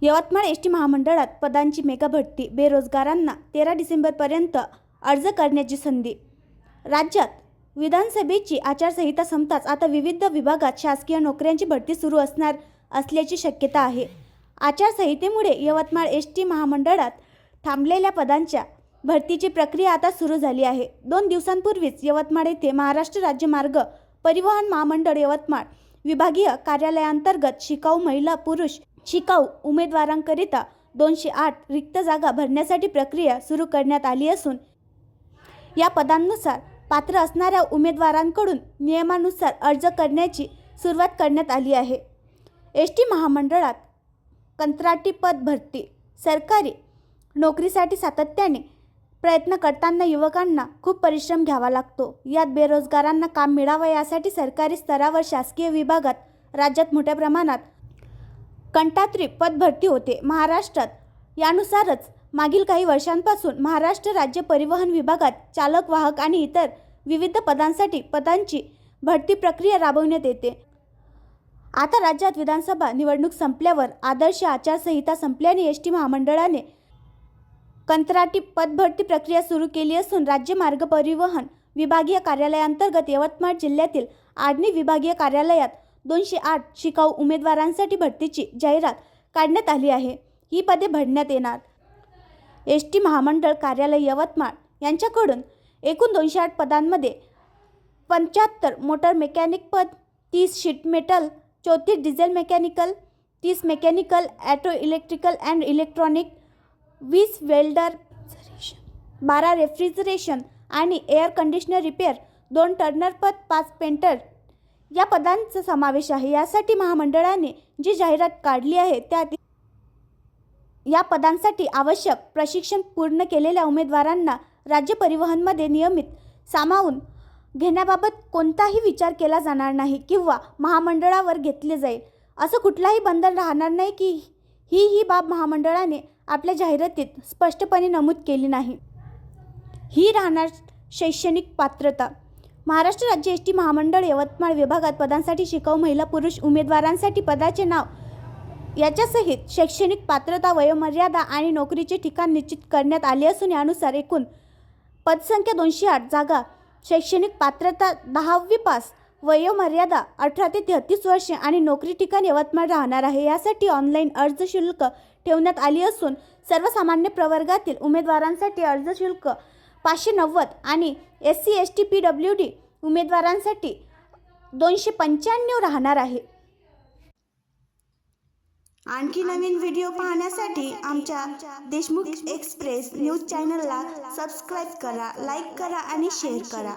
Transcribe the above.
Yavatmal S T महामंडळात पदांची mega भरती, बेरोजगारांना 13 डिसेंबरपर्यंत अर्ज करण्याची संधी। राज्यात विधानसभेची आचारसंहिता संपताच आता विविध विभागात शासकीय नोकऱ्यांची भरती सुरू असणार असल्याची शक्यता आहे। आचारसंहितेमुळे यवतमाळ एस टी महामंडळात थांबलेल्या पदांच्या भरतीची प्रक्रिया आता सुरू झाली आहे। 2 दिवसांपूर्वीच यवतमाळ येथे महाराष्ट्र राज्य मार्ग परिवहन महामंडळ यवतमाळ विभागीय कार्यालयाअंतर्गत शिकाऊ महिला पुरुष शिकाऊ उमेदवारांकरिता 208 रिक्त जागा भरण्यासाठी प्रक्रिया सुरू करण्यात आली असून या पदांनुसार पात्र असणाऱ्या उमेदवारांकडून नियमानुसार अर्ज करण्याची सुरुवात करण्यात आली आहे। एस टी महामंडळात कंत्राटी पद भरती सरकारी नोकरीसाठी सातत्याने प्रयत्न करताना युवकांना खूप परिश्रम घ्यावा लागतो। यात बेरोजगारांना काम मिळावं यासाठी सरकारी स्तरावर शासकीय विभागात राज्यात मोठ्या प्रमाणात कंत्राटी पद भरती होते। महाराष्ट्रात यानुसारच मागील काही वर्षांपासून महाराष्ट्र राज्य परिवहन विभागात चालक वाहक आणि इतर विविध पदांची भरती प्रक्रिया राबवण्यात येते। आता राज्यात विधानसभा निवडणूक संपल्यावर आदर्श आचारसंहिता संपल्याने एस टी महामंडळाने कंत्राटी पद भरती प्रक्रिया सुरू केली असून राज्य मार्ग परिवहन विभागीय कार्यालयाअंतर्गत यवतमाळ जिल्ह्यातील आडणी विभागीय कार्यालयात 208 शिकाऊ उमेदवारांसाठी भरतीची जाहिरात काढण्यात आली आहे। ही पदे भरण्यात येणार। एस टी महामंडळ कार्यालय यवतमाळ यांच्याकडून एकूण 208 पदांमध्ये 75 मोटर मेकॅनिक पद, 30 sheet metal, 34 diesel mechanical, 30 mechanical, auto electrical and electronic, 20 welder, 12 refrigeration आणि एअर कंडिशनर रिपेअर, 2 टर्नर पद, 5 पेंटर या पदांचा समावेश आहे। यासाठी महामंडळाने जी जाहिरात काढली आहे त्यात या पदांसाठी आवश्यक प्रशिक्षण पूर्ण केलेल्या उमेदवारांना राज्य परिवहनमध्ये नियमित सामावून घेण्याबाबत कोणताही विचार केला जाणार नाही किंवा महामंडळावर घेतले जाईल असं कुठलाही बंधन राहणार नाही की ही बाब महामंडळाने आपल्या जाहिरातीत स्पष्टपणे नमूद केली नाही। ही राहणार शैक्षणिक पात्रता। महाराष्ट्र राज्य एस टी महामंडळ यवतमाळ विभागात पदांसाठी शिकाऊ महिला पुरुष उमेदवारांसाठी पदाचे नाव याच्यासहित शैक्षणिक पात्रता, वयोमर्यादा आणि नोकरीचे ठिकाण निश्चित करण्यात आले असून यानुसार एकूण पदसंख्या 208 जागा, शैक्षणिक पात्रता 10वी पास, वयोमर्यादा 18 ते 33 वर्षे आणि नोकरी ठिकाण यवतमाळ राहणार आहे। यासाठी ऑनलाईन अर्ज शुल्क ठेवण्यात आली असून सर्वसामान्य प्रवर्गातील उमेदवारांसाठी अर्ज शुल्क 590 आणि SC ST PWD उमेदवारांसाठी 295 राहणार आहे। आणखी नवीन व्हिडिओ पाहण्यासाठी आमच्या देशमुख एक्सप्रेस न्यूज चॅनलला सबस्क्राईब करा, लाईक करा आणि शेअर करा।